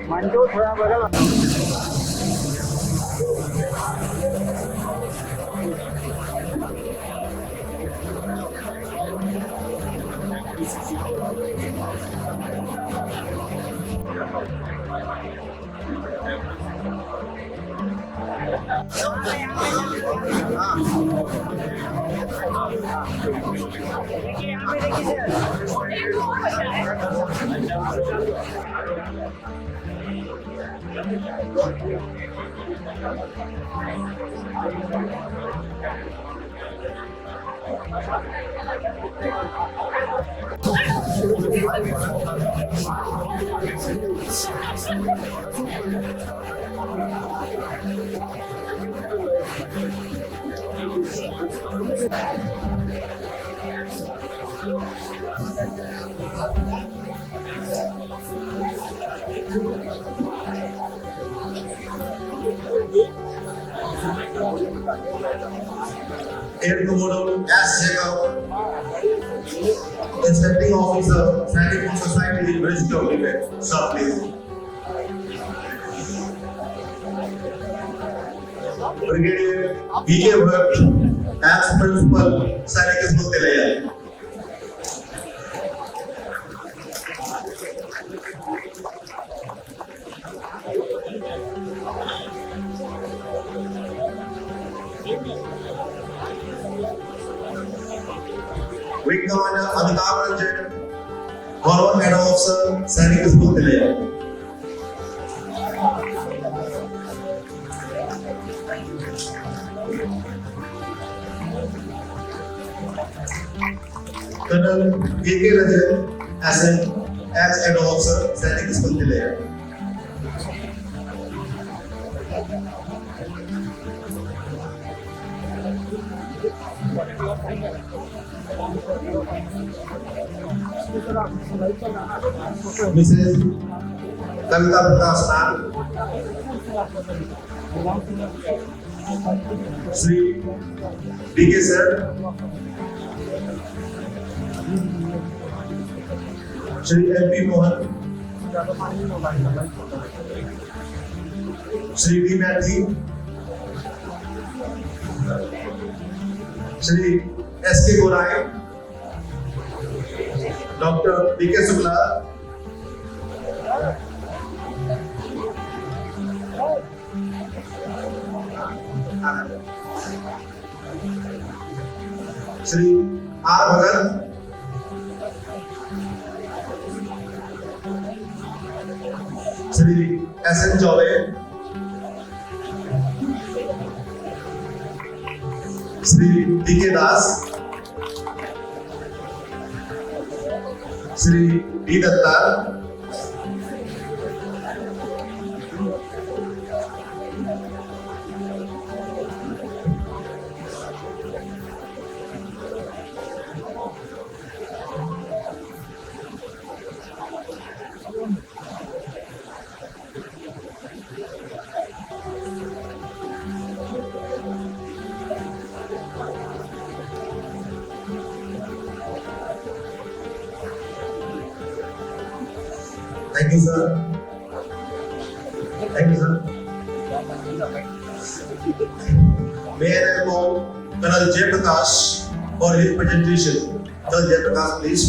मंजू थोड़ा बड़ा Air Commodore S. Jacob, Inspecting Officer, Sainik Society, University of Jubilee. Sir, please. Brigadier B.K. Bhatt, as Principal, Sainik TILAIYA. Wing Commander Amitabh Ranjan, Forward Head Officer, Sainik TILAIYA. Colonel K.K. Ranjan, as Head Officer, Sainik TILAIYA. Mrs. Kavita Prakashna, Sri D.K. Sir, Sri M.P. Mohan, Sri D. Mathi, Sri S.K. Gorai, Dr. B.K. Shukla, Sri R. Bhagat, Sri S.N. Chaube, Sri D.K. Das, Sri D. Datta, Thank you, sir. Thank you, sir. May I call Colonel J. Prakash for his presentation. Colonel J. Prakash, please.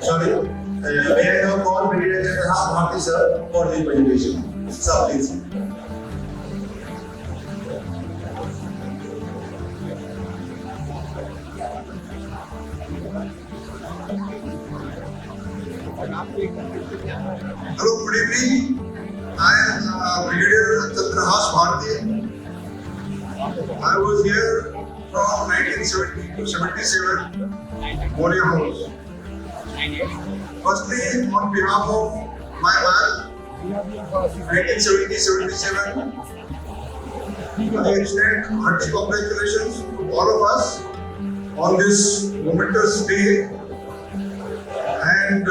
Sorry. May I now call Brigadier General Bharti, sir, for his presentation. Sir, please. Hello, good evening. I am Brigadier Chandrahas Bharti. I was here from 1970 to 77, Moria House. Firstly, on behalf of my man, 1970-77, I extend hearty congratulations to all of us on this momentous day, and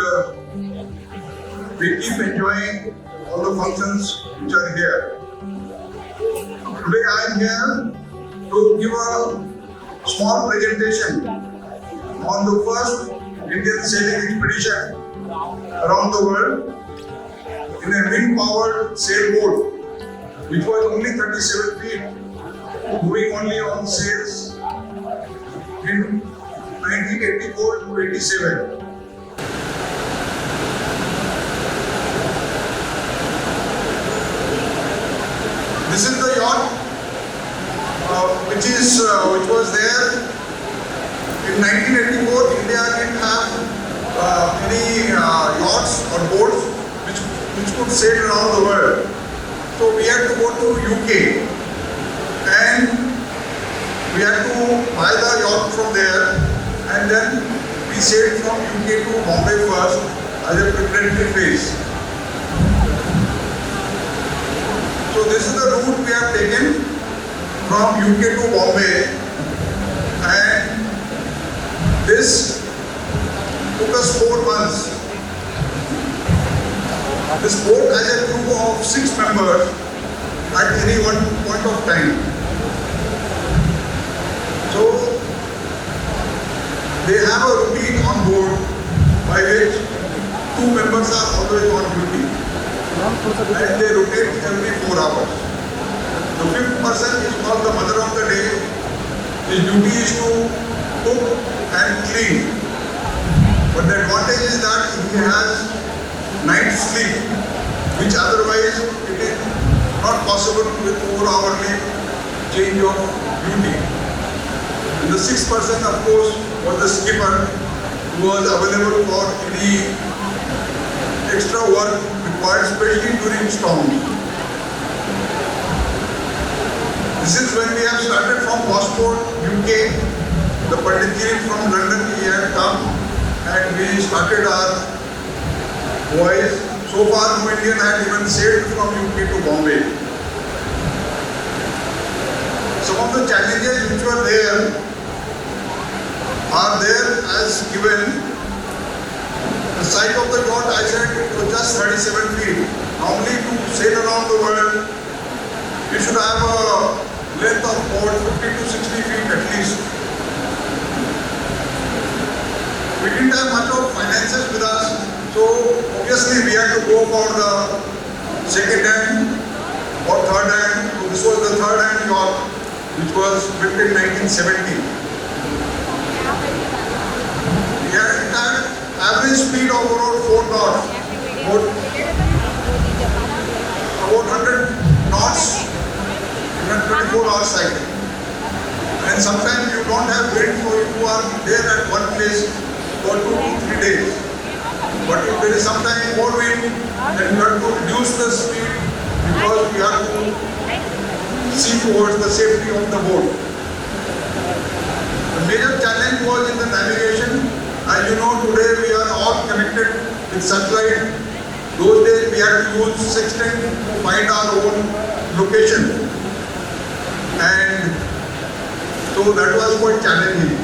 we keep enjoying all the functions which are here. Today I am here to give a small presentation on the first Indian sailing expedition around the world in a wind-powered sailboat, which was only 37 feet, moving only on sails in 1984 to 87. This is the yacht which was there in 1984. India didn't have any yachts or boats which could sail around the world. So we had to go to UK and we had to buy the yacht from there, and then we sailed from UK to Bombay first as a preparatory phase. So this is the route we have taken from UK to Bombay, and this took us 4 months. This boat has a crew of 6 members at any one point of time. So they have a routine on board by which 2 members are always on duty, and they rotate every 4 hours. The 5th person is called the mother of the day. His duty is to cook and clean. But the advantage is that he has night sleep, which otherwise it is not possible with 4-hourly change of duty. And the 6th person, of course, was the skipper, who was available for any extra work required, especially during storms. This is when we have started from Gosport, UK. The Panditji from London, he had come, and we started our voyage. So far, no Indian had even sailed from UK to Bombay. Some of the challenges which were there are there as given. The size of the yacht, I said, it was just 37 feet. Normally, to sail around the world, you should have a length of about 50 to 60 feet at least. We didn't have much of finances with us, so obviously we had to go for the second hand or third hand. So this was the third hand yacht, which was built in 1970. It had average speed of around 4 knots, about 100 knots in a 24-hour cycle. And sometimes you don't have wind, so you are there at one place for 2 to 3 days. But if there is sometimes more wind, then you have to reduce the speed because you have to see towards the safety of the boat. The major challenge was in the navigation. As you know, today we are all connected with satellite. Those days we had to use sextant to find our own location. And so that was quite challenging.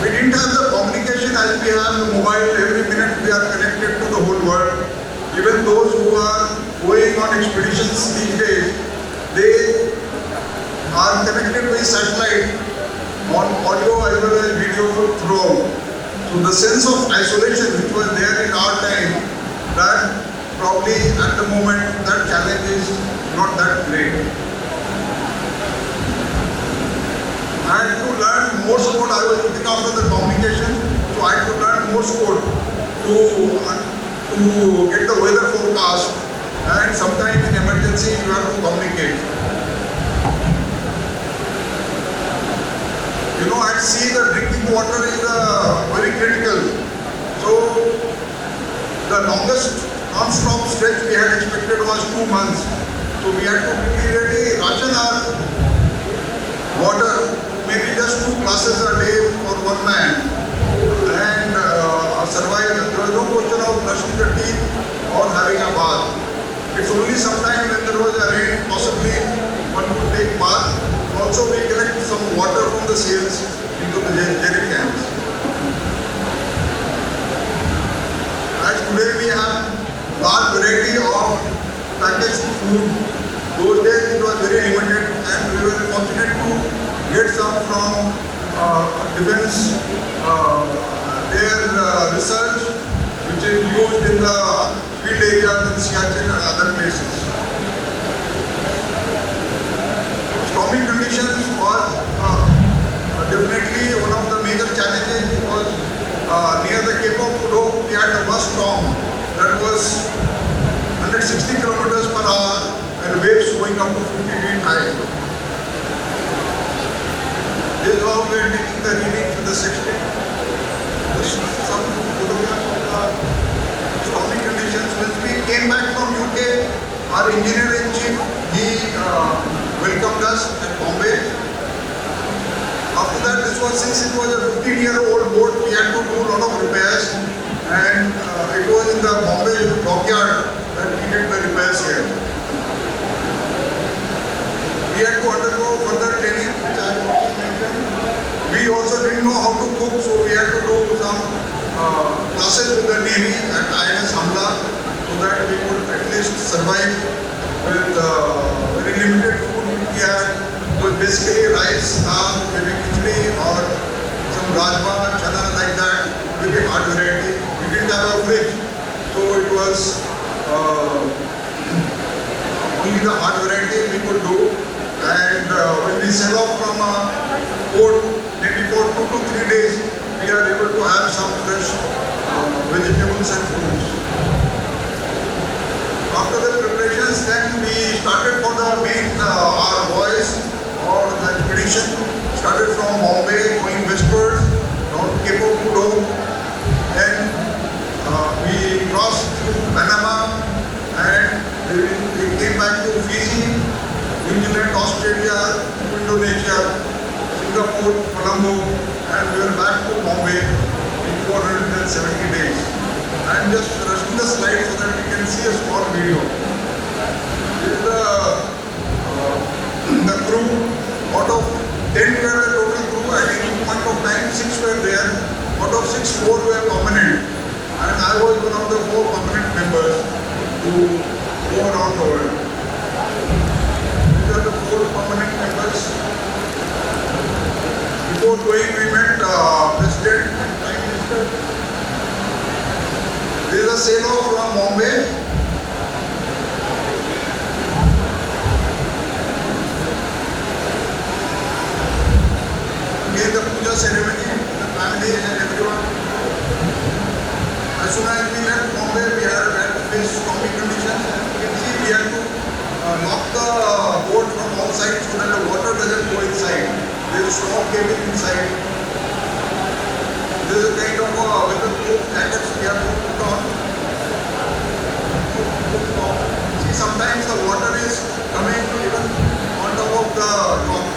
We didn't have the communication as we have the mobile. Every minute we are connected to the whole world. Even those who are going on expeditions these days, they are connected with satellite on audio as well as video throughout. So the sense of isolation which was there in our time, that probably at the moment that challenge is not that great. I had to learn Morse code. I was looking after the communication, so I had to learn Morse code to get the weather forecast, and sometimes in emergency you have to communicate. You know, at sea the drinking water is very critical. So the longest non-stop stretch we had expected was 2 months. So we had to really ration our water, maybe just 2 glasses a day for 1 man, and survive. There was no question of brushing the teeth or having a bath. It's only Only sometime when there was a rain, possibly one could take bath. Also, we collect some water from the sails into the jerry cans. As today we have large variety of packaged food. Those days it was very limited, and we were fortunate to get some from defense, their research, which is used in the field areas in Siachen and other places. Stormy conditions was definitely one of the major challenges because near the Cape of Good Hope we had a worst storm that was 160 kilometers per hour and waves going up to 50 feet high. This is how we are taking the reading to the 60. Some photographs of the stormy conditions. When we came back from UK, our engineer-in-chief, he welcomed us at Bombay. After that, since it was a 15-year-old boat, we had to do a lot of repairs, and it was in the Bombay dockyard that we did the repairs here. We had to undergo further training, which I mentioned. We also didn't know how to cook, so we had to do some classes with the Navy at INS Hamara, so that we could at least survive with very limited food we had. It was basically rice, dal, maybe khichdi or some rajma, chana like that, very hard variety. We didn't have a fridge, so it was only the hard variety we could do. And when we set off from a port, maybe for 2 to 3 days, we are able to have some fresh vegetables and fruits. After the preparations, then we started for the main, our voyage or the expedition. Started from Bombay, going westward, down to Cape of Good Hope. Then we crossed through Panama and we came back to Fiji, New Zealand, Australia, Indonesia, Singapore, Colombo, and we were back to Bombay in 470 days. I am just rushing the slide so that we can see a small video. This is the crew. Out of 10 were the total crew, I think at one point of time 6 were there. Out of 6, 4 were permanent. And I was one of the 4 permanent members to go around the world. These are the 4 permanent members. Before going, we met President and Prime Minister. This is a sailor from Bombay. Again, the puja ceremony, the family and everyone. As soon as we left Bombay, we had to face stormy conditions. And you can see we had to lock the boat from all sides so that the water doesn't go inside. There is strong cable inside. This is a kind of weatherproof jackets we have to put on. See, sometimes the water is coming even on top of the top.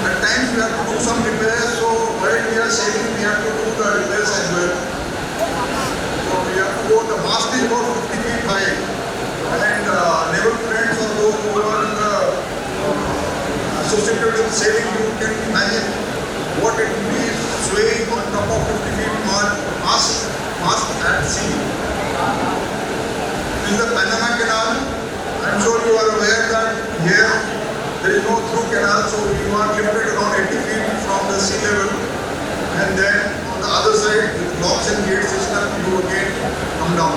At times we have to do some repairs, so while we are sailing, we have to do the repairs as well. So we have to go, the mast is about 50 feet high, and naval friends or those who are associated with sailing, you can imagine what it will be swaying on top of 50 feet mast at sea. This is the Panama Canal. I am sure you are aware that here there is no through canal, so you are lifted around 80 feet from the sea level, and then on the other side with locks and gate system you again come down.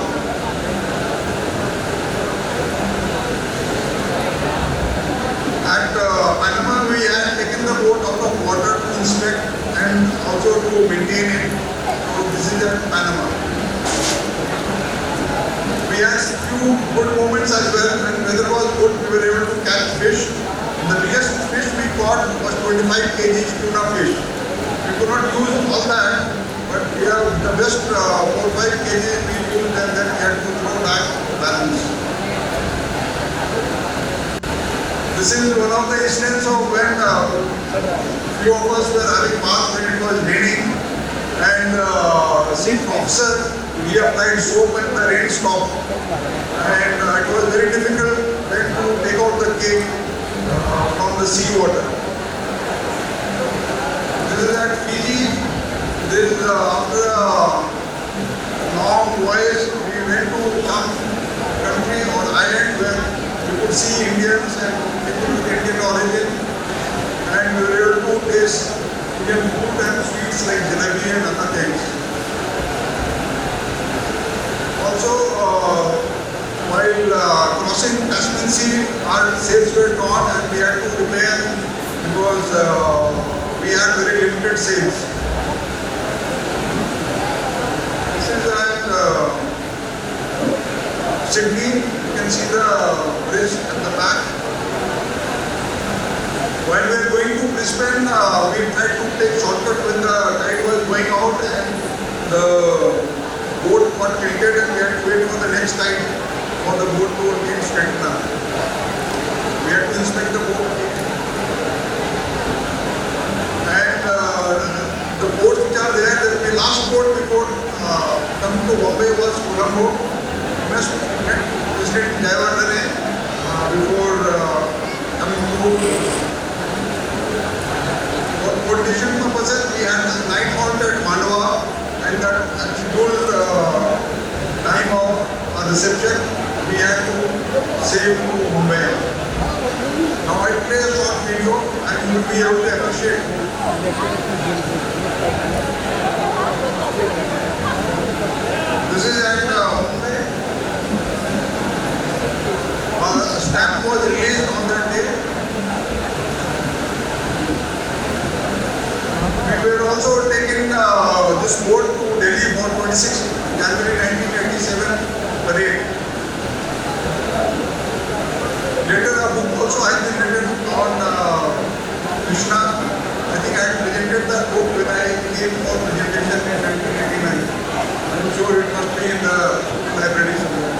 At Panama we had taken the boat out of water to inspect and also to maintain it. So this is at Panama. We had few good moments as well. When weather was good, we were able to catch fish. The biggest fish we caught was 25 kg tuna fish. We could not use all that, but we have the best 4-5 kg we used, and then we had to throw back the balance. This is one of the instances of when few of us were having bath when it was raining, and the chief officer we applied soap and the rain stopped. And it was very difficult then to take out the cake from the sea water. This is at Fiji. This is after a long voyage, we went to some country or island where we could see Indians and people with Indian origin, and we were able to taste Indian food and sweets like jalebi and other things. Also, while crossing Tasman Sea, our sails were torn and we had to repair because we had very limited sails. This is at Sydney. You can see the bridge at the back. While we were going to Brisbane, we tried to take shortcut when the tide was going out and the boat got tilted and we had to wait for the next tide for the boat to again straighten up. We had to inspect the boat. And the boats which are there, the last boat before coming to Bombay was Colombo. We must get President Jayawardene before coming to for coordination purposes. We had the night halt at Mandwa and that scheduled time of reception we had to save to Mumbai. Now I play a short video and you will be able to appreciate. This is at Mumbai. A stamp was released on that day. We were also taking this boat to Delhi for 26 January 1987 parade. Later a book also has been written on Krishna. I think I had presented the book when I came for presentation in 1989. I'm sure it must be in the library somewhere.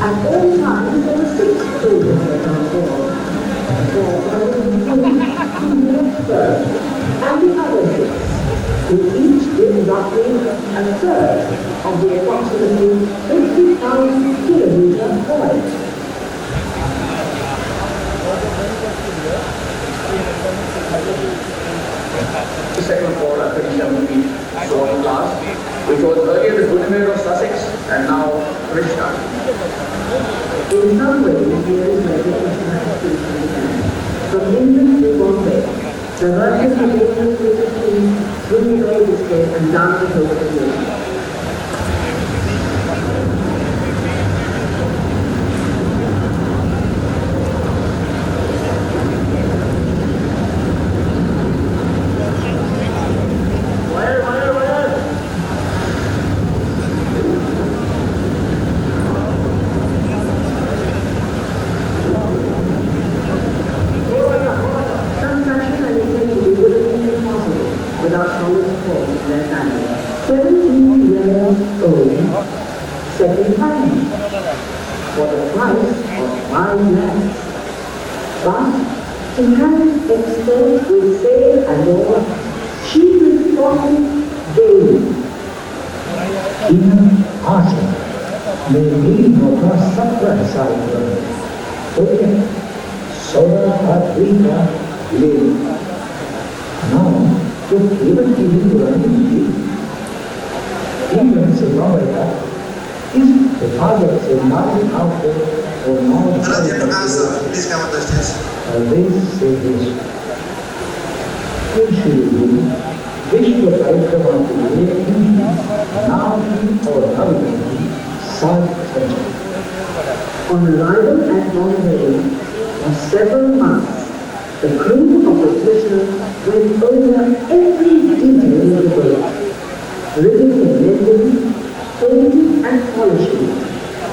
At all times, there were 6 children on board. And the other 6, who each did roughly a third of the approximately 50,000 kilometer voyage. In some ways, here is where the international began. From England to Bombay, the workers were able to the through the railway state and down the coast of India. Some fashion and intensity would have been impossible without solid support from their family. 17 years old, second hand, for the price of 5 lakhs. But to have it exposed with sale and all, she was talking daily. In Asia, maybe not surprise okay, Solar Africa live. Now, to even give you an even Sainik is the father of margin out there or not. Colonel Jayaprakash, please come on the stage. This say this. Usually, Vishnu Parikrama to be now or now, South On arrival at Bombay for several months, the crew of the vessel went over every detail of the boat, rigging and mending, painting and polishing,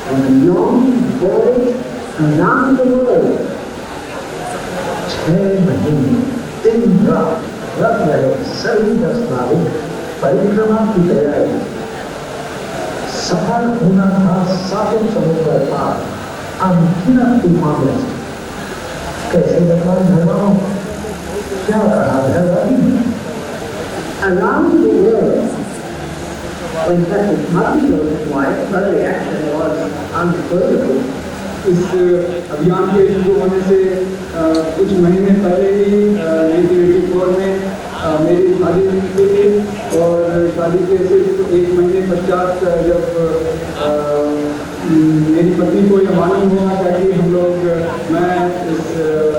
on a long voyage around the world. 6 महीने दिन रात लग रहे सभी 10 नाविक परिक्रमा की तैयारी। सफर होना था सातों समुद्र पार अनगिनत तूफानों से। कैसे बताएं धर्माओं, क्या कहा धर्मानी? Around the world, when Captain Hartley's wife, her reaction was unbelievable. इस अभियान के शुरू होने से कुछ महीने पहले ही 1984 में मेरी शादी हुई थी और शादी के सिर्फ 1 महीने पश्चात जब मेरी पत्नी को यह मालूम हुआ था कि हम लोग मैं इस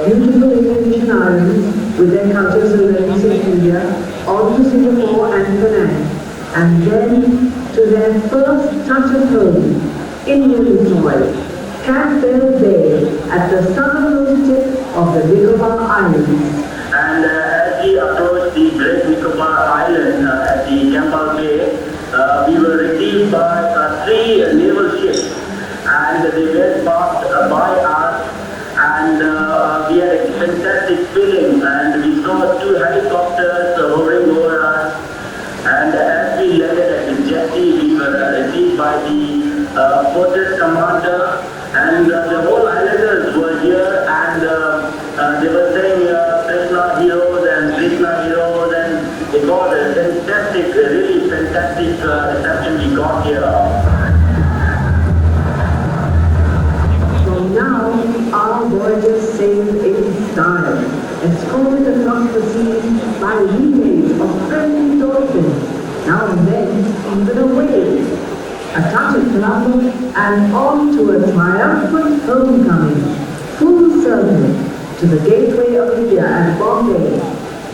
Beautiful Indonesian islands with their cultures and learnings in India, all to Singapore and Penang, and then to their first touch of home, Indian soil, Campbell Bay at the southernmost tip of the Nicobar Islands. And as we approached the Great Nicobar Island at the Campbell Bay, we were received by 3 naval ships, and they went past by us, and we had a fantastic feeling, and we saw 2 helicopters hovering over us, and as we landed at the jetty, we were received by the fortress commander, and the whole islanders were here, and they were saying Krishna heroes and Krishna heroes, and they got a fantastic, really fantastic reception we got here. From now, our voyages sailed in style, escorted across the seas by relays of friendly dolphins, now and then even a whale. A touch of glamour and on to a triumphant homecoming, full circle to the gateway of India at Bombay,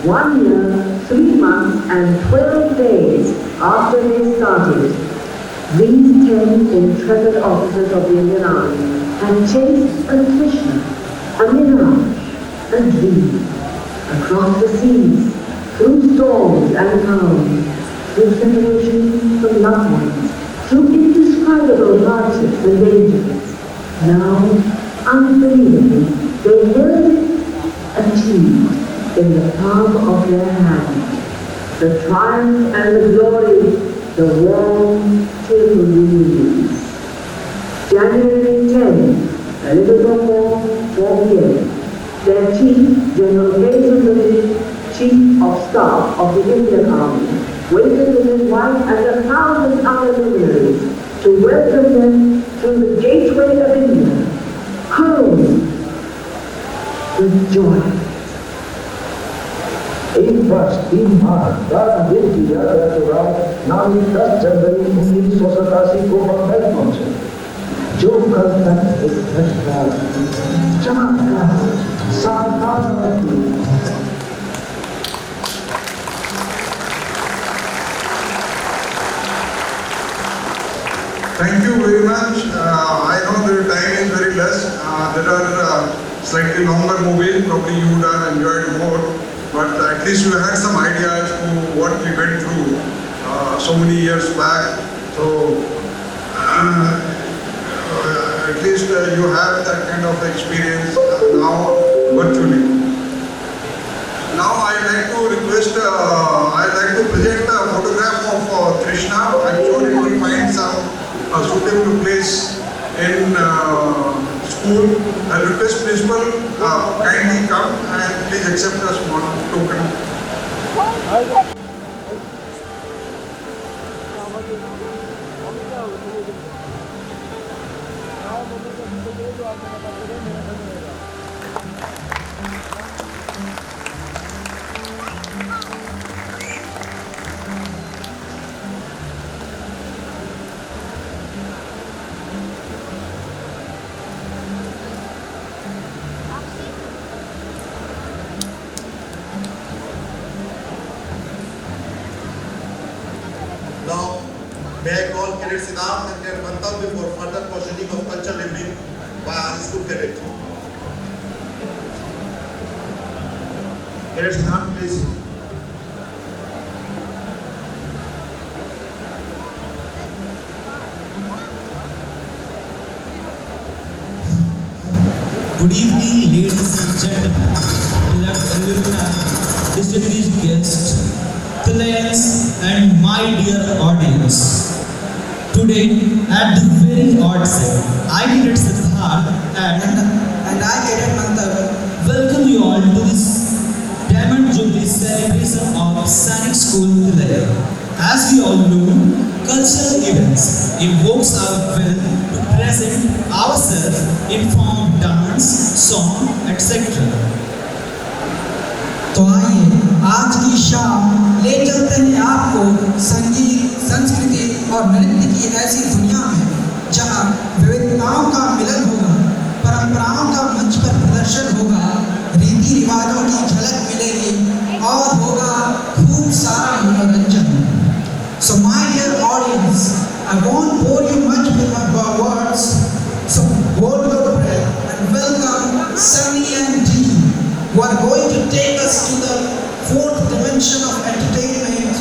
1 year, 3 months and 12 days after they started. These 10 intrepid officers of the Indian Army had chased a vision, a mirage, a dream, across the seas, through storms and calms, through separation from loved ones, through indescribable hardships and dangers. Now, unbelievably, they held it achieved in the palm of their hand. The triumph and the glory, the warm, chill breeze. January 10, a little before 4 p.m., their chief, General K. Chief of Staff of the Indian Army, waited with his wife and 1,000 other luminaries to welcome them through the gateway of India, home, with joy. एक वर्ष 3 माह 10 दिन की यात्रा के बाद नाविक 10 जनवरी 1987 को बम्बई पहुंचे। जो कल तक एक घटना चमत्कार साकार थी। Thank you very much. I know the time is very less. There are slightly longer movies, probably you would have enjoyed more, but at least you had some idea as to what we went through so many years back. So at least you have that kind of experience now virtually. Now I'd like to request, I'd like to present a photograph of Krishna. I'm sure you will find some suitable place in school. I request principal kindly come and please accept a small token. Now, may I call Cadet Siddharth and their Mantabya for further questioning of cultural evening by our school cadet. Cadet Siddharth, please. Good evening, ladies and gentlemen, beloved alumni, distinguished guests, TILAIYans, and my dear audience. Today, at the very outset, I Cadet Siddharth and I Cadet Mantabya welcome you all to this Diamond Jubilee celebration of Sainik School TILAIYA. As we all know, cultural events evokes our will to present ourselves in form of dance, song, etc. तो आइए आज की शाम ले चलते हैं आपको संगीत, संस्कृति और नृत्य की ऐसी दुनिया में जहां विविधताओं का मिलन होगा, परंपराओं का मंच पर प्रदर्शन होगा, रीति रिवाजों की झलक मिलेगी और होगा खूब सारा मनोरंजन. So my dear audience, I won't bore you much with my words. So hold your breath and welcome Sunny and Dee, who are going to take us to the fourth dimension of entertainment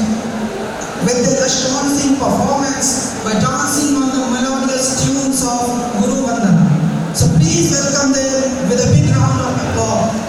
with their astonishing performance by dancing on the melodious tunes of Guru Vandana. So please welcome them with a big round of applause.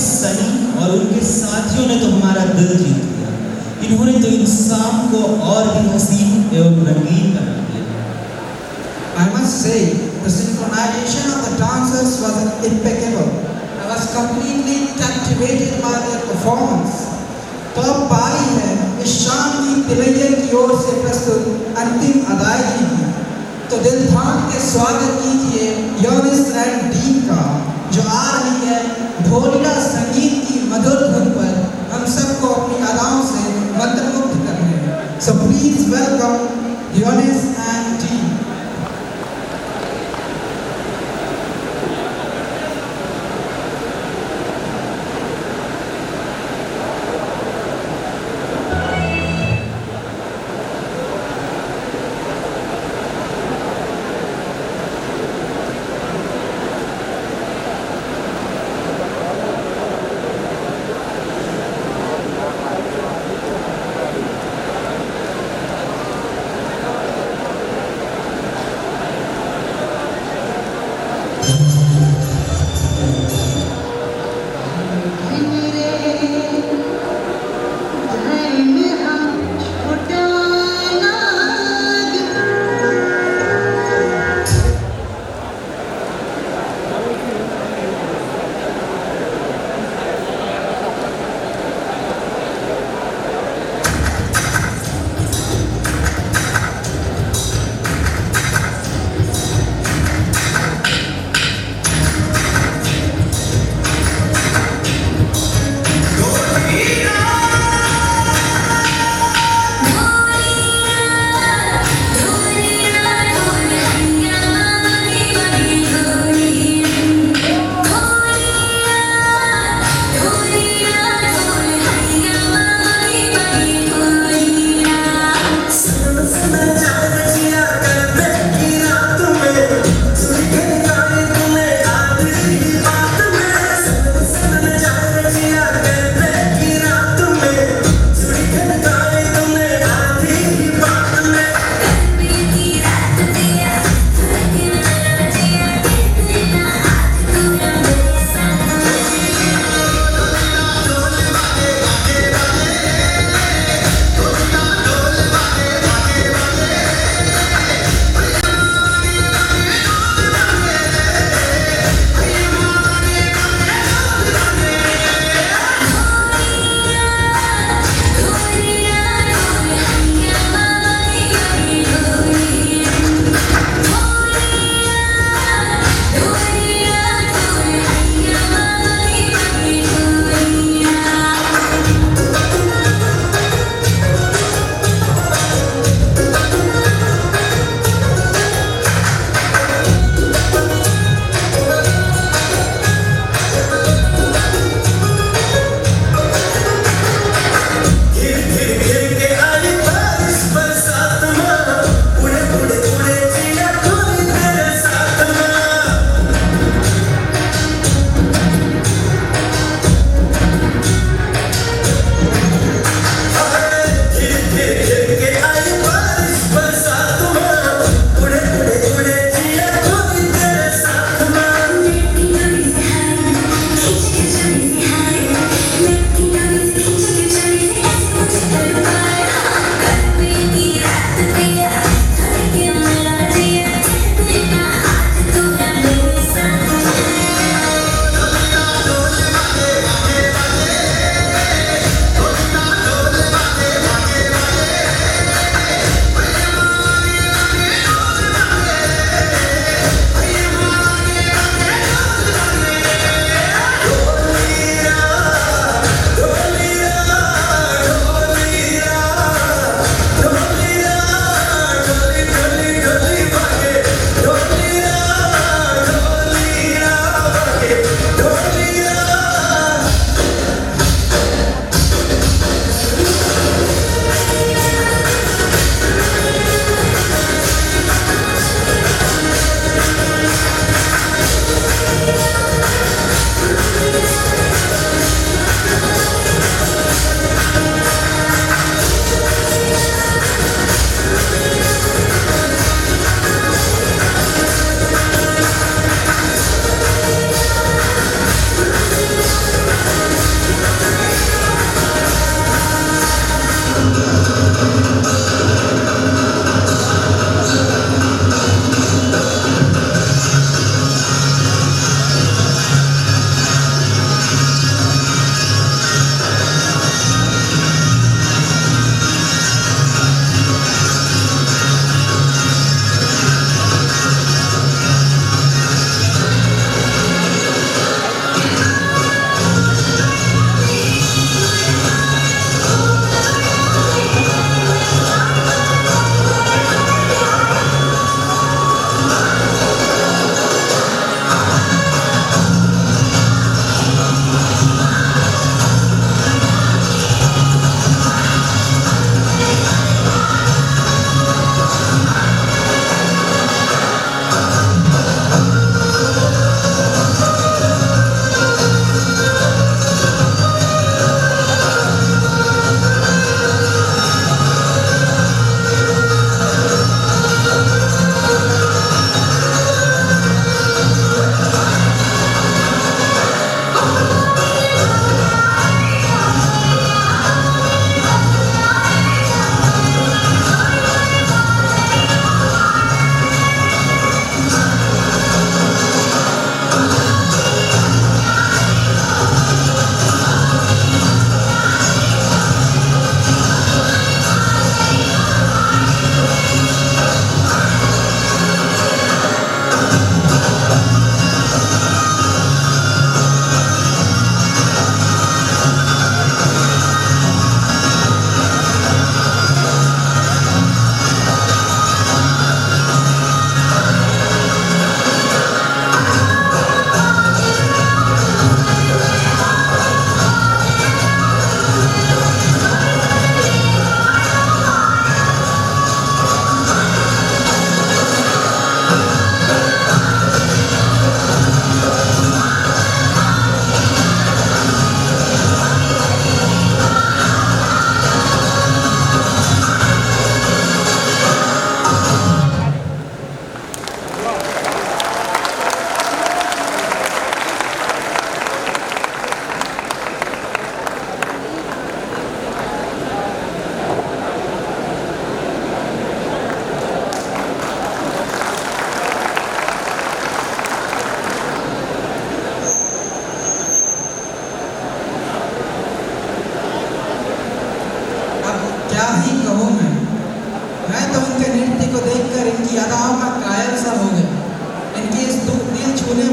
Sunny और उनके साथियों ने तो हमारा दिल जीत लिया। इन्होंने तो इंसान को और भी हसीन एवं रंगीन बना दिया। I must say, the synchronization of the dancers was impeccable. I was completely captivated by their performance. तो अब बारी है इस शाम की तिलैया की ओर से प्रस्तुत अंतिम अदायगी की। तो दिल थाम के स्वागत कीजिए यूनिस एंड डीन का, जो आ रही है ढोलिया संगीत की मधुर धुन पर हम सबको अपनी अदाओं से मंत्रमुग्ध करने। So please welcome Eunice and Dean.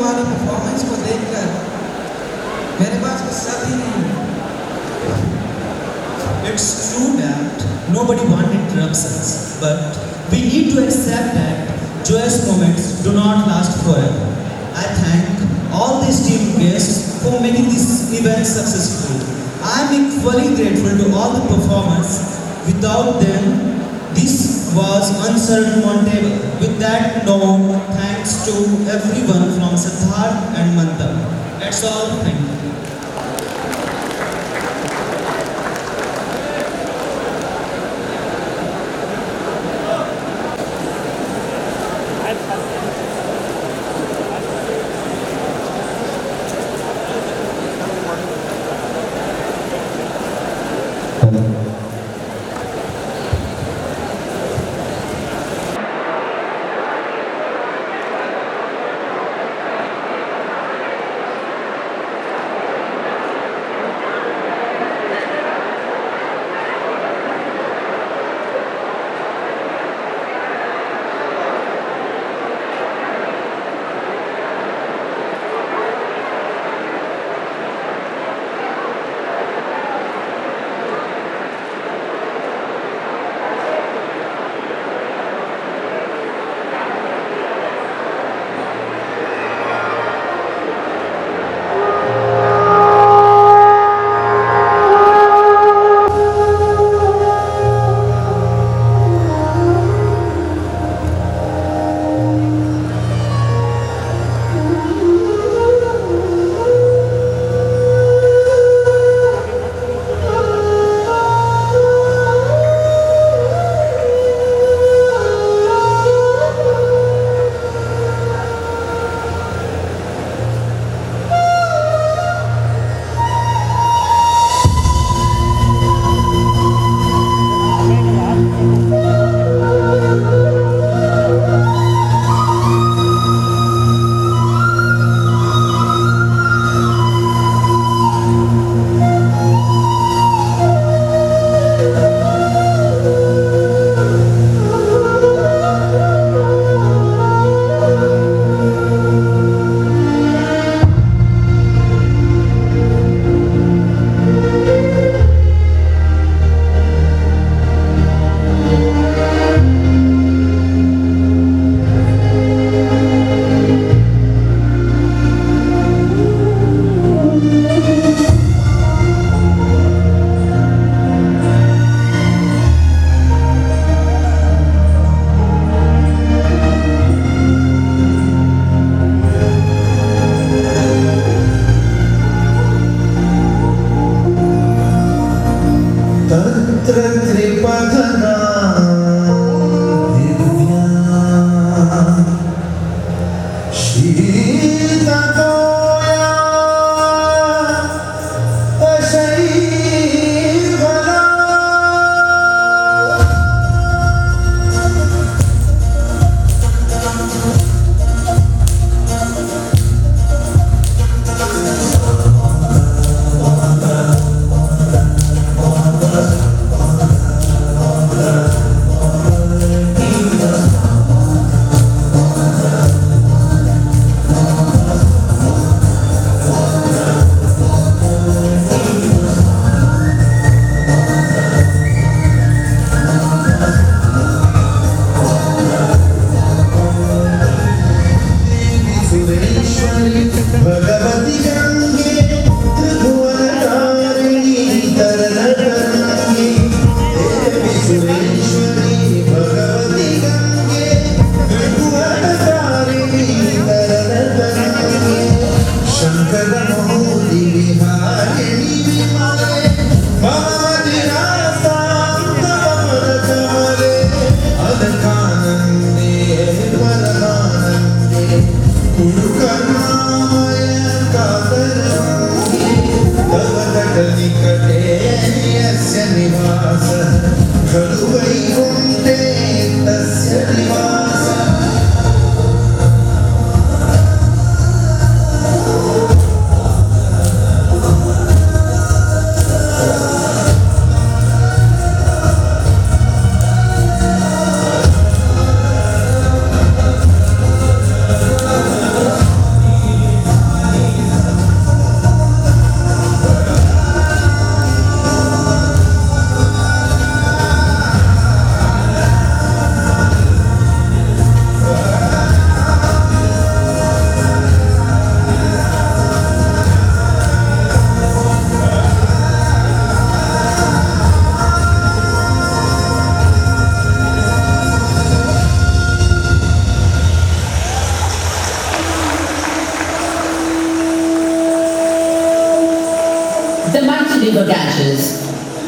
तुम्हारी परफॉर्मेंस को देखकर मेरे पास कुछ शब्द ही नहीं है। It's true that nobody wanted interruptions, but we need to accept that joyous moments do not last forever. I thank all these team guests for making this event successful. I am equally grateful to all the performers. Without them, this was unsurmountable. With that note, thanks to everyone from Siddharth and Mantha. That's all. Thank you.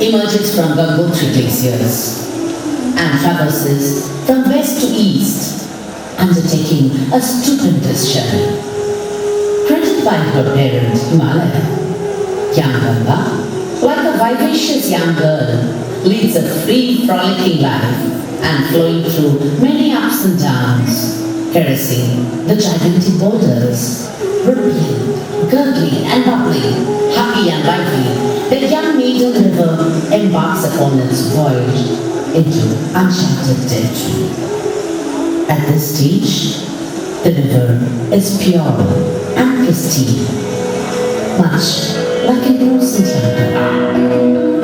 emerges from Gangotri glaciers and traverses from west to east, undertaking a stupendous journey. Fronted by her parent Himalaya, young Ganga, like a vivacious young girl, leads a free, frolicking life and flowing through many ups and downs, caressing the gigantic boulders, rippling, gurgling and bubbling, happy and lively, the young maiden river embarks upon its voyage into uncharted territory. At this stage, the river is pure and pristine, much like an innocent young girl.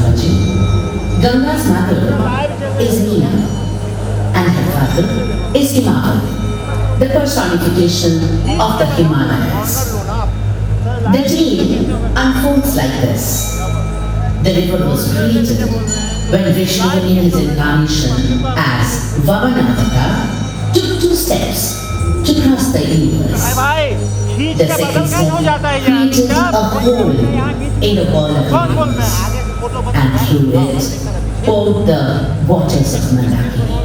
mythology, Ganga's mother is Meena and her father is Himara, the personification of the Himalayas. The tale unfolds like this. The river was created when Vishnu in his incarnation as Vamanavatar took 2 steps to cross the universe. The second step created a hole in the wall of the universe and through it poured the waters of Mandakini.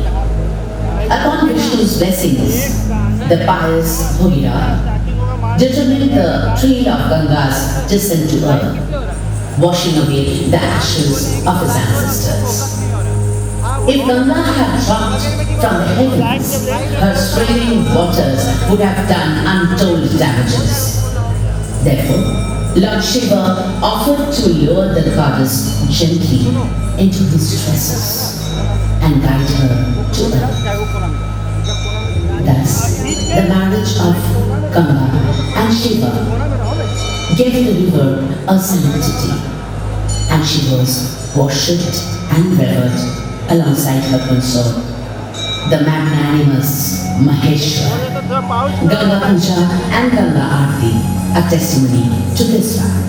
Upon Vishnu's blessings, the pious Bhogirath determined the trail of Ganga's descent to earth, washing away the ashes of his ancestors. If Ganga had dropped from the heavens, her spraying waters would have done untold damages. Therefore, Lord Shiva offered to lower the goddess gently into his tresses and guide her to earth. Thus, the marriage of Ganga and Shiva gave the river a sanctity, and she was worshipped and revered alongside her consort, the magnanimous Maheshwar. Ganga Puja and Ganga Aarti are testimony to this fact.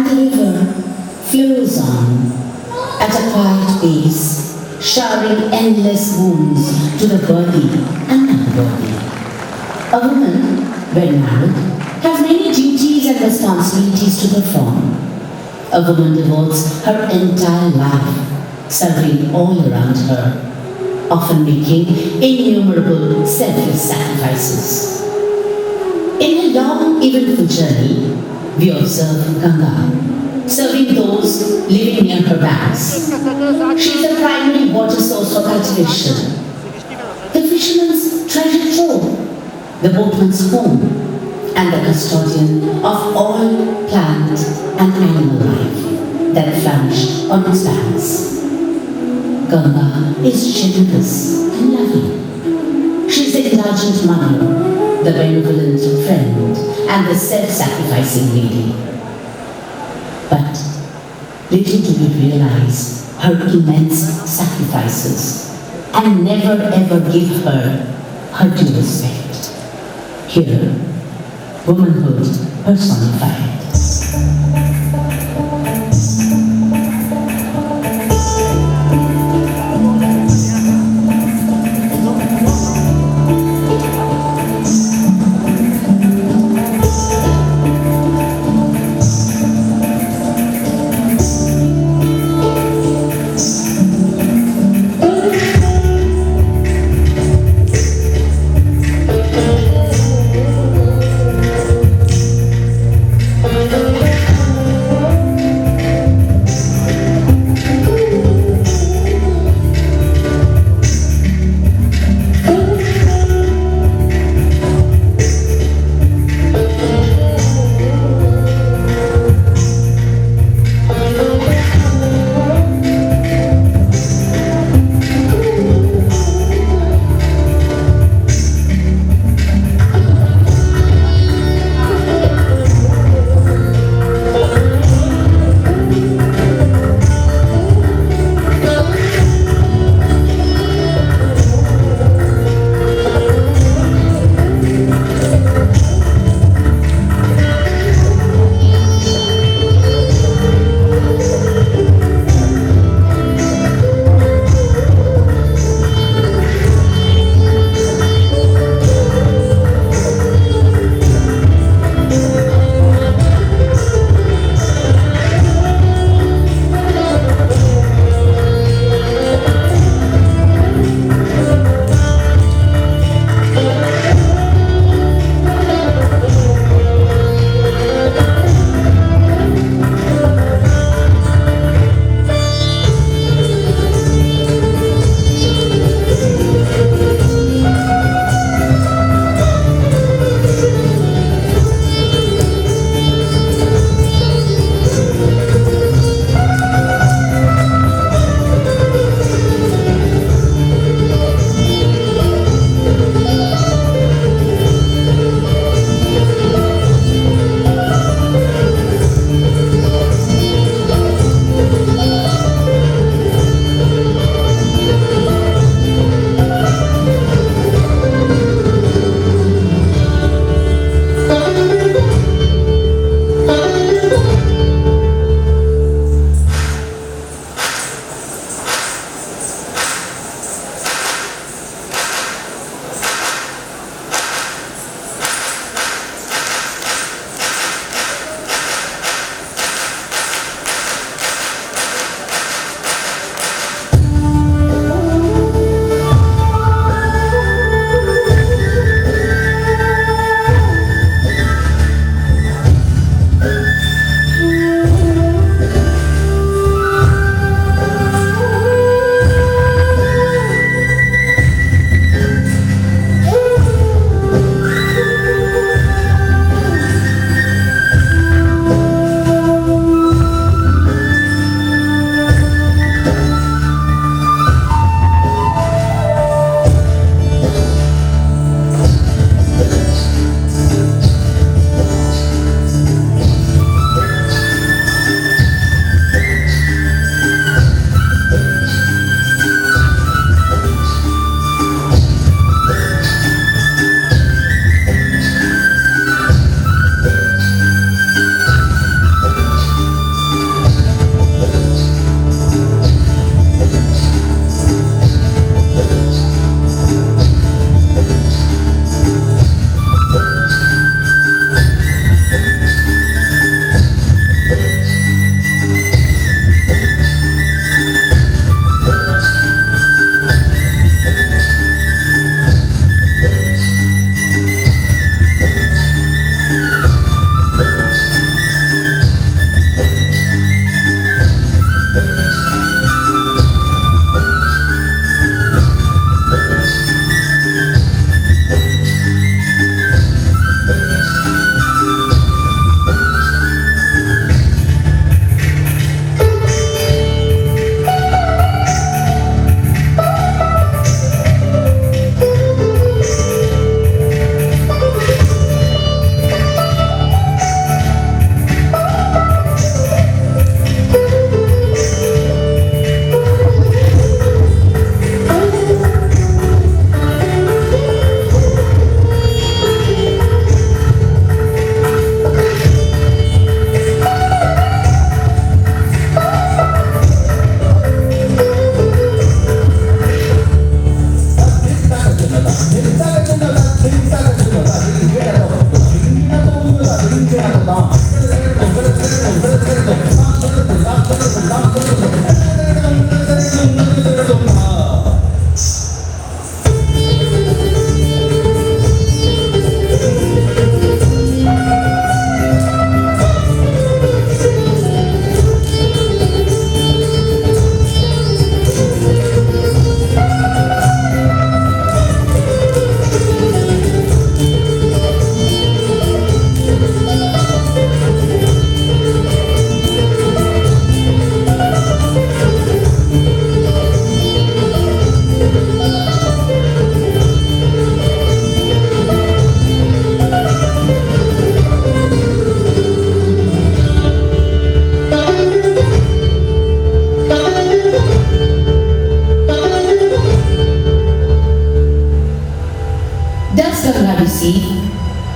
And the river flows on at a quiet pace, showering endless wounds to the worthy and unworthy. A woman, when married, has many duties and responsibilities to perform. A woman devotes her entire life serving all around her, often making innumerable selfless sacrifices. In her long, eventful journey, we observe Ganga, serving those living near her banks. She is the primary water source for cultivation, the fisherman's treasure trove, the boatman's home, and the custodian of all plant and animal life that flourish on its banks. Ganga is generous and loving. She is the indulgent mother, the benevolent friend, and the self-sacrificing lady. But little do we realize her immense sacrifices and never ever give her due respect. Here, womanhood personified.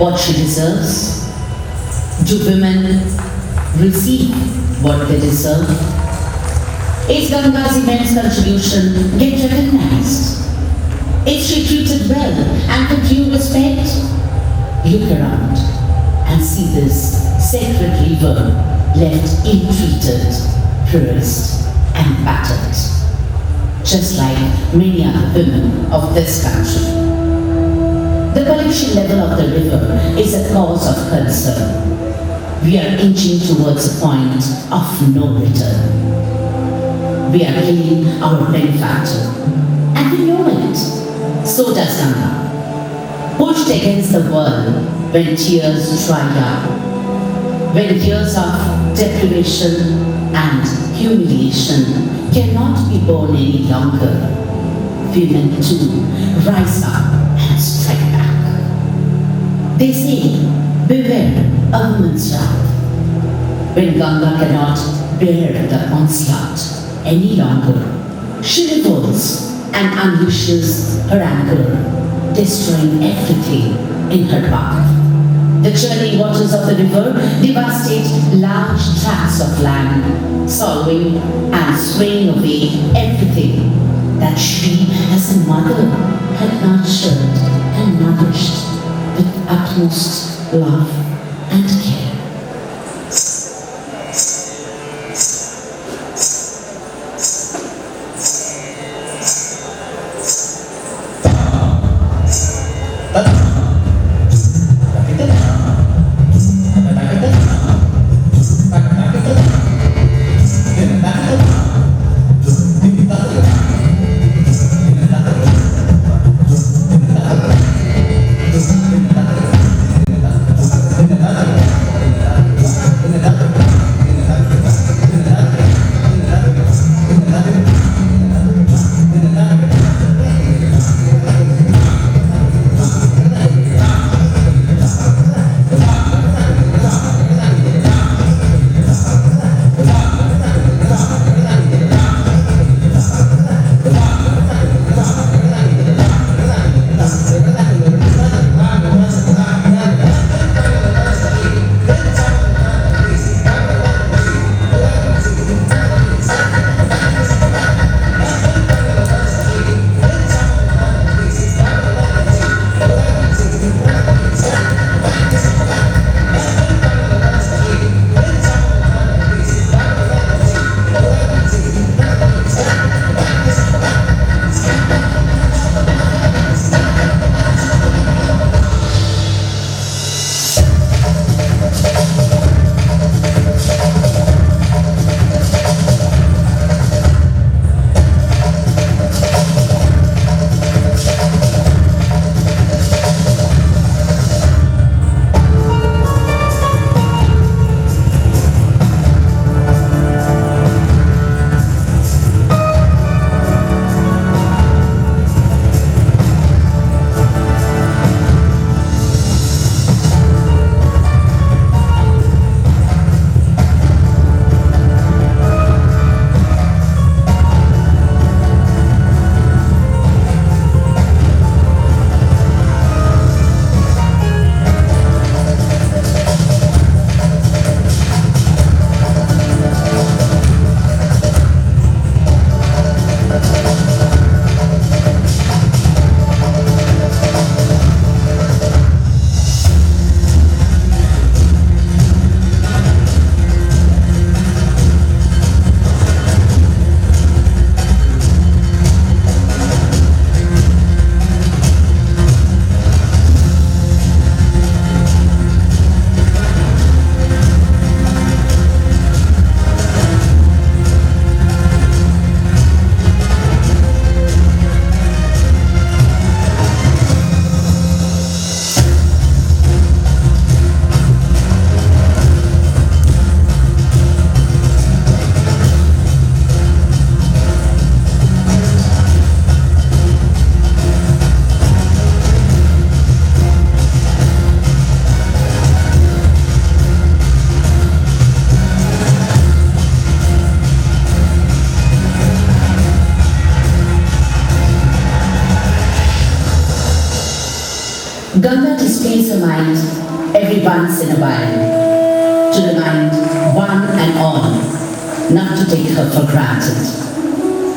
what she deserves? Do women receive what they deserve? Is Ganga's immense contribution get recognized? Is she treated well and with due respect? Look around and see this sacred river left ill-treated, bruised and battered, just like many other women of this country. The pollution level of the river is a cause of concern. We are inching towards a point of no return. We are killing our benefactor, and we know it. So does Ganga. Pushed against the wall when tears dried up, when years of deprivation and humiliation cannot be borne any longer, women too rise up and strike back. They say, beware a woman's wrath. When Ganga cannot bear the onslaught any longer, she revolts and unleashes her anger, destroying everything in her path. The churning waters of the river devastate large tracts of land, swallowing and swaying away everything that she as a mother had nurtured and nourished with utmost love and care. mind every once in a while, to remind one and all not to take her for granted.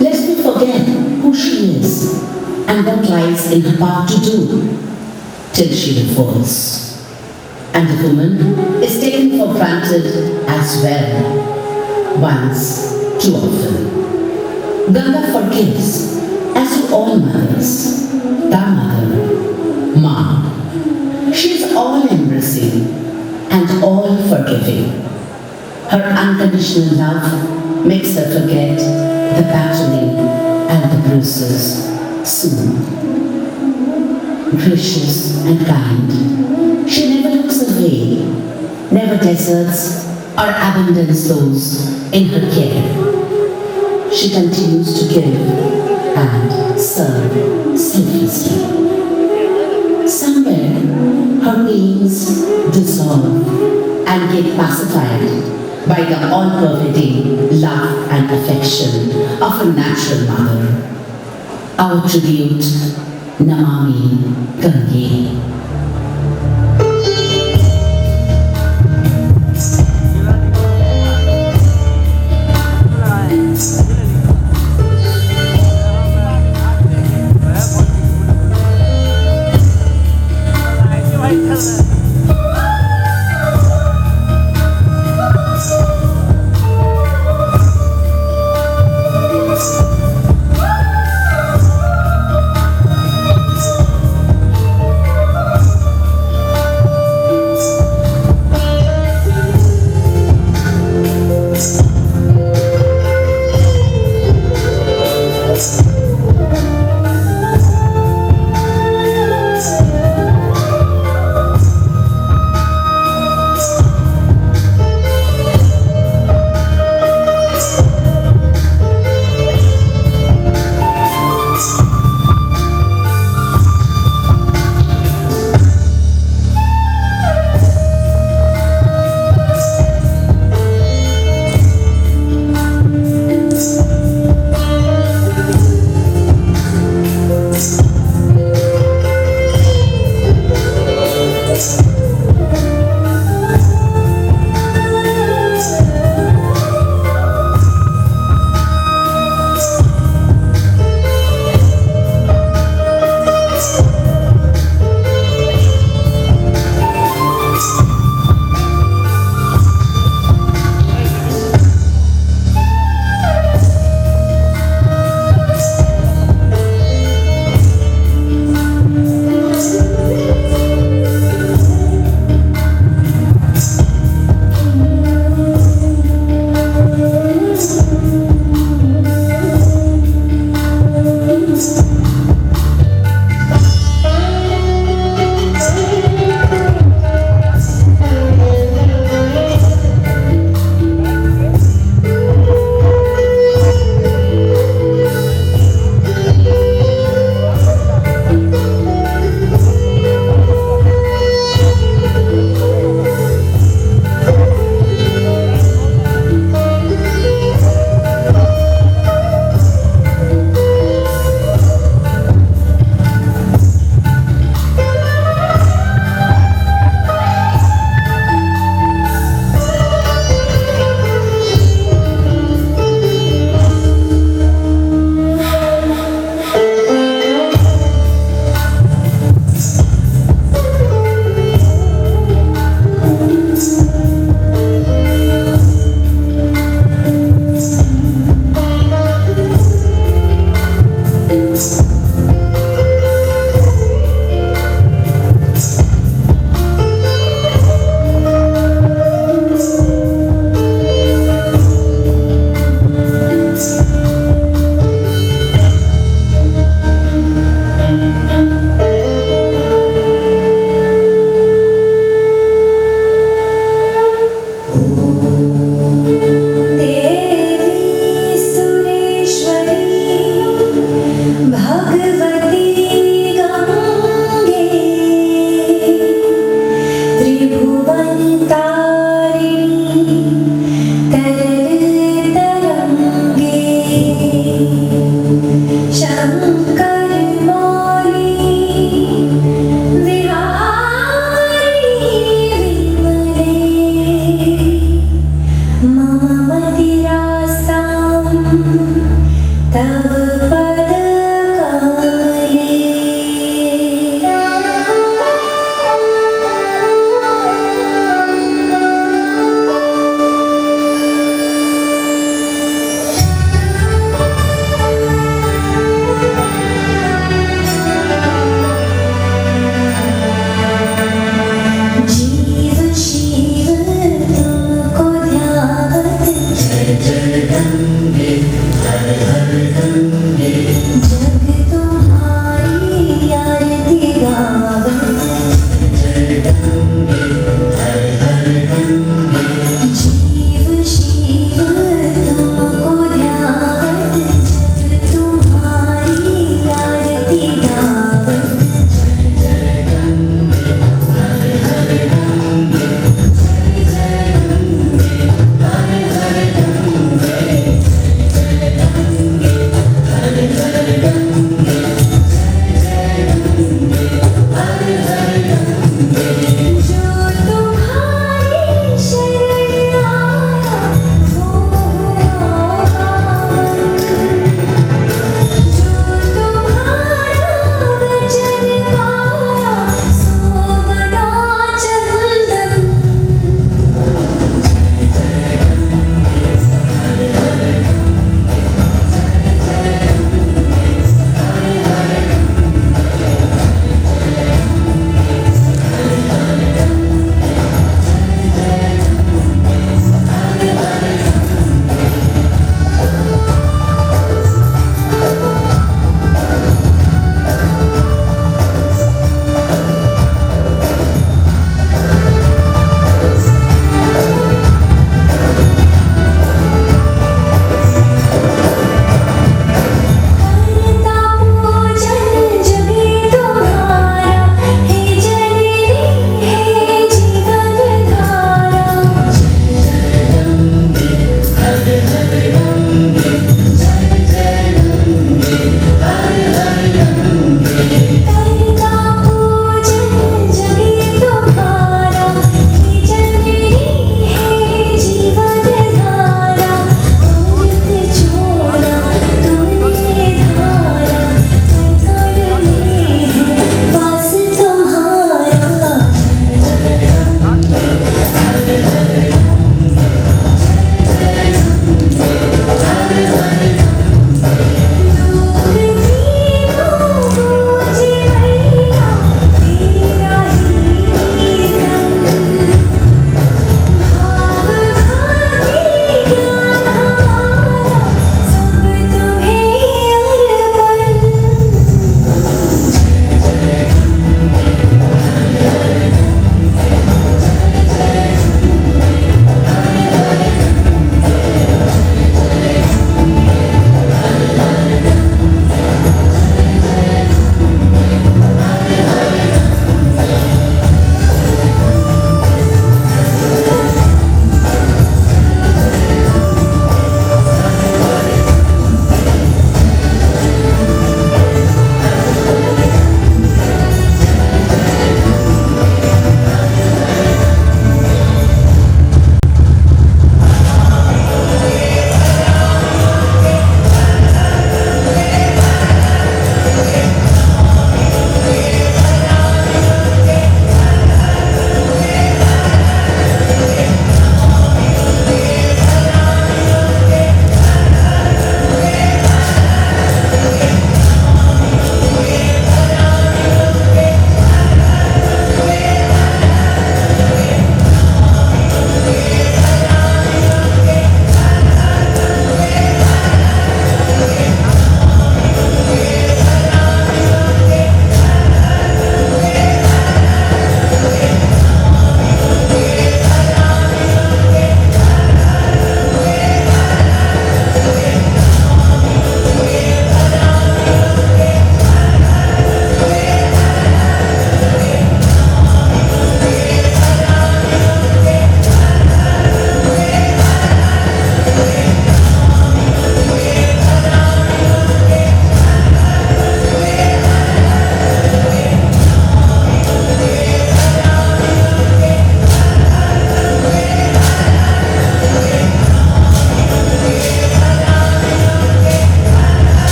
Lest we forget who she is and what lies in her power to do till she falls. And the woman is taken for granted as well, once too often. Ganga forgives, as do all mothers. The mother, Ma. She is all-embracing and all-forgiving. Her unconditional love makes her forget the battling and the bruises soon. Gracious and kind, she never looks away, never deserts or abandons those in her care. She continues to give and serve selflessly. Somewhere, her pains dissolve and get pacified by the all-pervading love and affection of a natural mother. Our tribute, Namami Gange. तव पद जीव शिव तुमको ध्यावत जय जय गंगे हर हर गंगे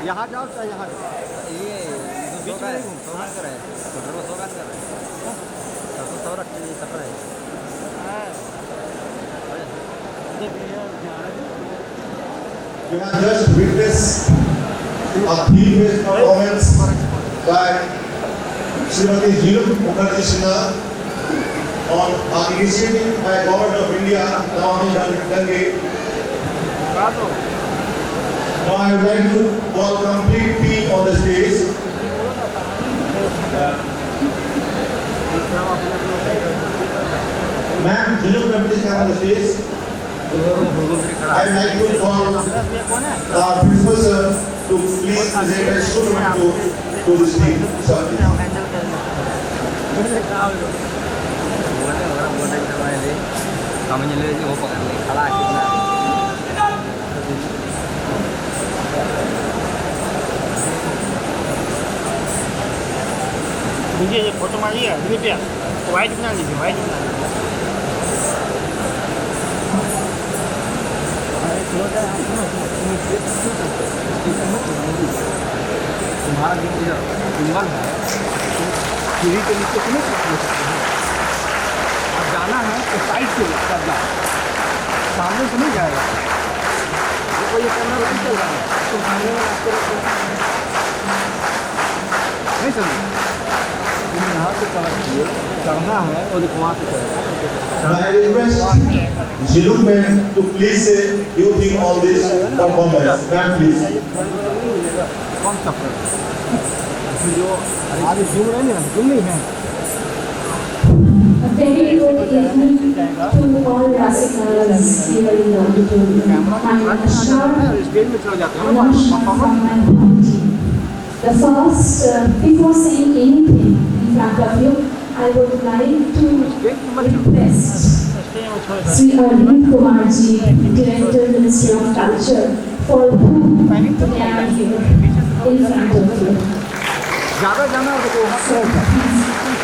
यहाँ जाओ चाहे यहाँ ये बीच में घूम तो कर रहे हैं तो ड्रो सोगा कर रहे हैं तो तो रख के सफर है You have just witnessed a three-phase performance by Srimati Jilu Mukherjee Sinha on initiative by Government of India, Nawami Gange. Now I would like to call complete team on the stage. Ma'am, Jilu ma'am, please come on the stage. I would like to call our principal sir to please present a student to this team. Sir. मुझे ये photo मारिए रुपया white बना लीजिए white बना लीजिए तुम्हारा symbol है सीढ़ी के नीचे से नहीं अब जाना है तो साइड से कर जाओ सामने से नहीं जाएगा देखो ये कैमरा लाइन चल रहा है तो सामने में रास्ते रखो नहीं समझ यहाँ से चढ़ना है और वहाँ से चढ़ना I request Jilu ma'am to please say you think all this performance. Ma'am, please. कौन सा जो हमारे जूम रहे ना जूम नहीं है A very good evening to all Rasikas here in the auditorium. I am Ashar from my community. The first, before saying anything in front of you, I would like to request Sri Arvind Kumarji, Director, Ministry of Culture, for whom they are here in front of you. ज़्यादा जाना हो तो वहाँ से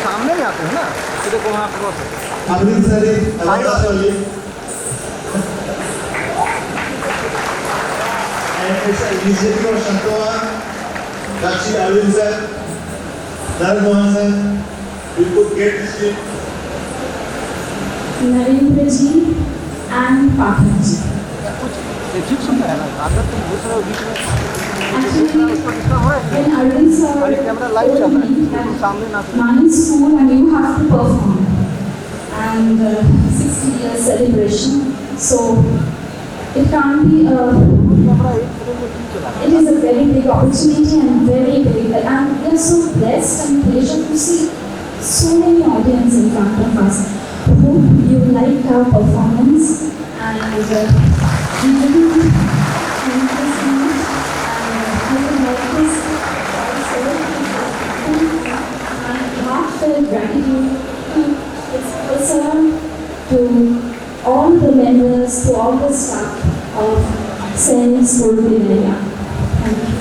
सामने में आते हैं ना तो देखो वहाँ क्रॉस है Arvind sir is only. And it's an initiative of Shantova, Dakshi Arvind sir, Naran Mohan sir. We could get this team. Narendra ji and Pathak ji. ये ठीक सुनता है ना अगर तुम दूसरे बीच में Actually, when Arvind sir told me that one is school and you have to perform and 60 years celebration, so it can't be it is a very big opportunity and very big, and we are so blessed and pleasure to see so many audience in front of us. Hope you like our performance and we really thank you so much. I would like to also my heartfelt gratitude to Principal Sir, to all the members, to all the staff of Sainik School TILAIYA. Thank you.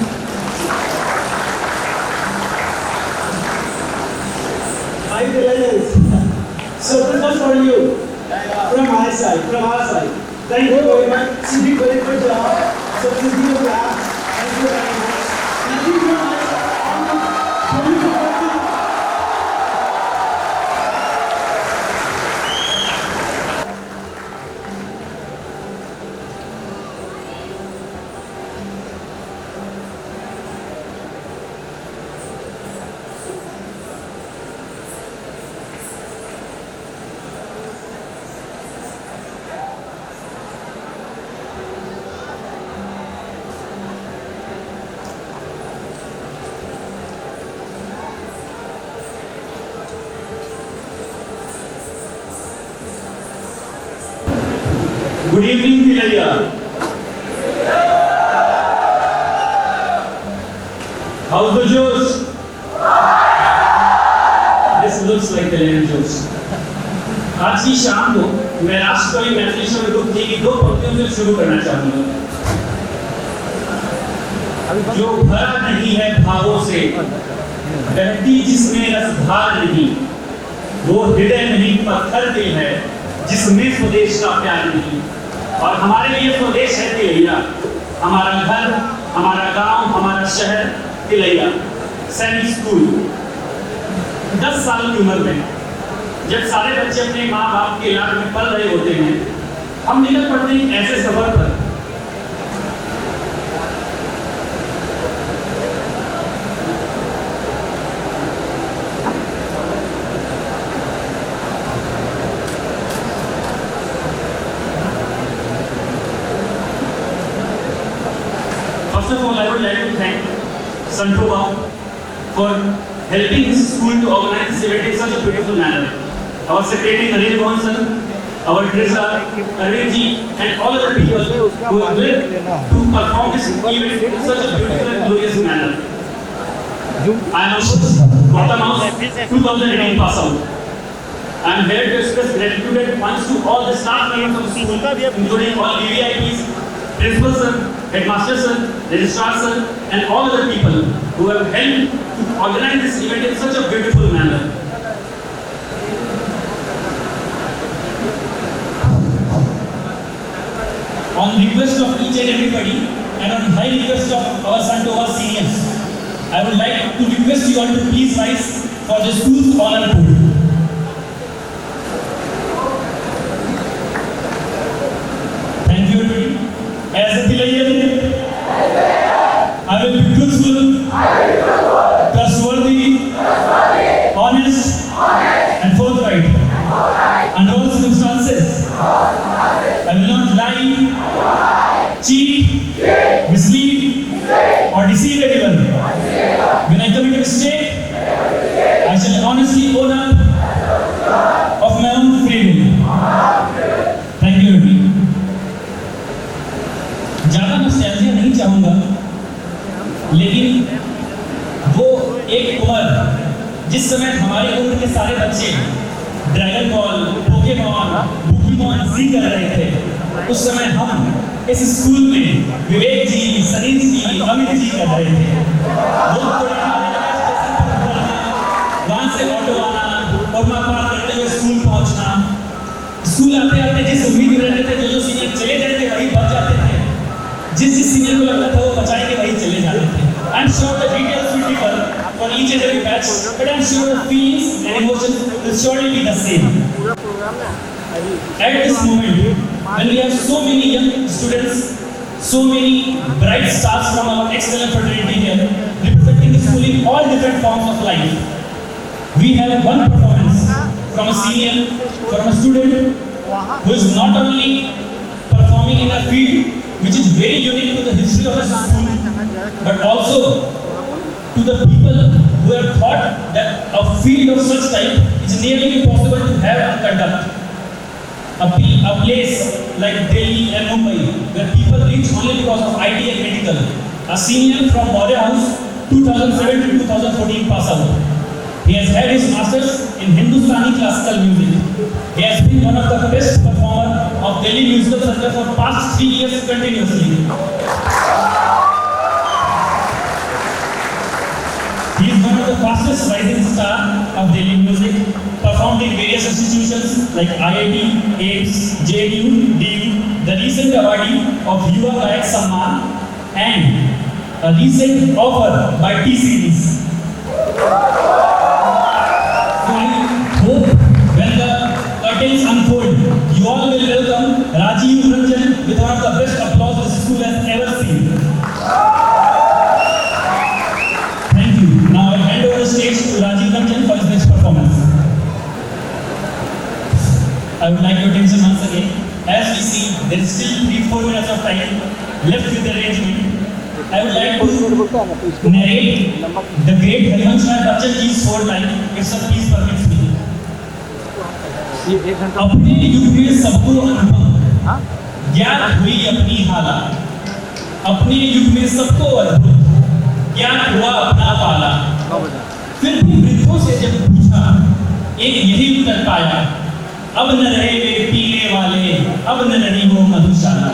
Hi TILAIYAs. So this was for you from my side, from our side. Thank you very much. You did very good job. So please give a clap. Thank you very much. Thank you very much. Good evening, TILAIYA. How's the juice? This looks like the lemon juice. आज की शाम को मैं राष्ट्रकवि Maithili group जी की 2 पंक्तियों से शुरू करना चाहूंगा। जो भरा नहीं है भावों से बहती जिसमें रसधार नहीं, वो हृदय नहीं पत्थर दिल है जिसमें स्वदेश का प्यार नहीं। और हमारे लिए स्वदेश है तिलैया, हमारा घर, हमारा गांव, हमारा शहर तिलैया। सैनिक स्कूल 10 साल की उम्र में जब सारे बच्चे अपने माँ बाप के लाड में पल रहे होते हैं, हम निकल पड़ते हैं ऐसे सफर पर। First of all, I would like to thank Santoba for helping his school to organize this event in such a beautiful manner. Our secretary Narendra Mohan sir, our treasurer Arvind ji, and all other people who have worked to perform this event in such a beautiful and glorious manner. I am Gautam House 2018 pass out. I am here to express gratitude and thanks to all the staff members of the school, including all VVIPs, principal sir, headmaster sir, registrar sir, and all other people who have helped to organize this event in such a beautiful manner. On request of each and everybody, and on high request of our Santoba seniors, I would like to request you all to please rise for the school's honor board. Thank you everybody. As a Tilaiya, I will be truthful, trustworthy, honest, and forthright. Under all circumstances, I will not lie, cheat, mislead, or deceive anyone. When I commit a mistake, I shall honestly own up of my own free will. Thank you everybody. ज़्यादा nostalgia नहीं चाहूँगा, लेकिन वो एक उम्र जिस समय हमारी उम्र के सारे बच्चे ड्रैगन बॉल, पोकेमॉन, बुकीमॉन सी कर रहे थे, उस समय हम इस स्कूल में विवेक जी, सनील जी, अमित जी कर रहे थे। वहाँ से ऑटो आना और वहाँ पार करते हुए स्कूल पहुँचना, स्कूल आते आते जिस उम्मीद में रहते थे, जो सीनियर चले जाते वही बच जाते थे, जिस सीनियर को लगता था वो बचाएंगे वही चले जाते थे। I'm sure the details will differ for each and every batch, but I'm sure the feelings and emotions will surely be the same. At this moment, when we have so many young students, so many bright stars from our excellent fraternity here, representing the school in all different forms of life, we have one performance from a senior, from a student who is not only performing in a field which is very unique to the history of the school, but also to the people who have thought that a field of such type is nearly impossible to have and conduct. A place like Delhi and Mumbai, where people reach only because of IT and medical. A senior from Hamara House, 2007 to 2014 pass out. He has had his masters in Hindustani classical music. He has been one of the best performers of Delhi Musical Center for past 3 years continuously. He is one of the fastest rising stars of Delhi music, performed in various institutions like IIT, AIMS, JNU, DU, the recent awardee of Yuva Gayak Samman, and a recent offer by T-Series. Hope when the curtains unfold, you all will welcome Rajiv Ranjan with one of the best applause this school has ever seen. Thank you. Now I hand over the stage to Rajiv Ranjan for his next performance. I would like your attention once again. As we see, there is still 3-4 minutes of time left with the arrangement. I would like to narrate the great Harivansh Rai Bachchan ji's 4 lines, if sir please permits me. अपने युग में सबको अनुभव ज्ञात हुई अपनी हालत, अपने युग में सबको अद्भुत ज्ञात हुआ अपना पाला। फिर भी वृद्धों से जब पूछा एक यही उत्तर पाया, अब न रहे वे पीने वाले, अब न रही वो मधुशाला,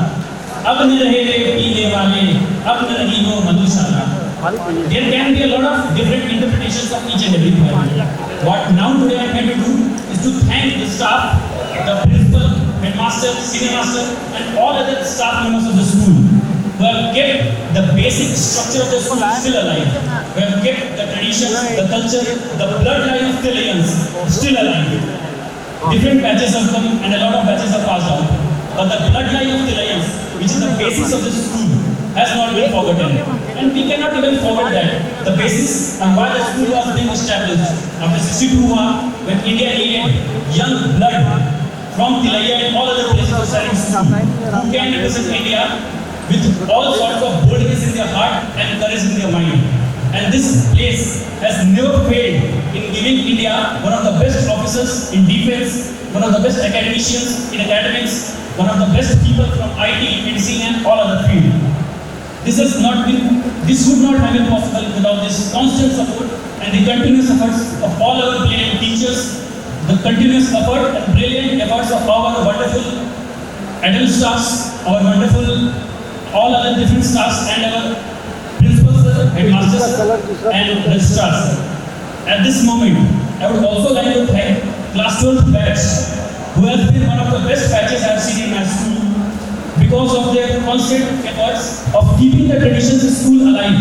अब न रहे वे पीने वाले, अब न रही वो मधुशाला। There can be a lot of different interpretations of each and every point. What now today I am going to do is to thank the staff, the principal, headmaster, senior master, and all other staff members of the school who have kept the basic structure of the school still alive, who have kept the traditions, the culture, the bloodline of TILAIYans still alive. Different batches have come and a lot of batches have passed on, but the bloodline of TILAIYans, which is the basis of the school, has not been forgotten. And we cannot even forget that the basis on why the school was being established after 62 when India needed young blood from TILAIYA and all other places of Sainik school who can represent India with all sorts of boldness in their heart and courage in their mind. And this place has never failed in giving India one of the best officers in defense, one of the best academicians in academics, one of the best people from IT, medicine and all other fields. This would not have been possible without this constant support and the continuous efforts of all our brilliant teachers, the continuous effort and brilliant efforts of our wonderful adult staffs, our wonderful all other different staffs and our principals, headmasters and registrars. At this moment, I would also like to thank class 12 batch who has been one of the best batches I have seen in my school because of their constant efforts of keeping the traditions of school alive.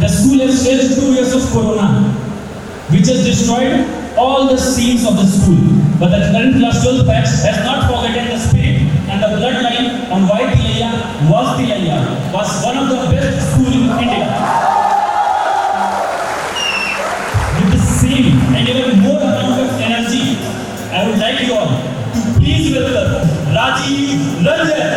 The school has faced 2 years of Corona, which has destroyed all the scenes of the school. But the current class 12 batch has not forgotten the spirit and the bloodline on why TILAIYA was one of the best schools in India. With the same and even more amount of energy, I would like you all to please welcome Rajiv Ranjan.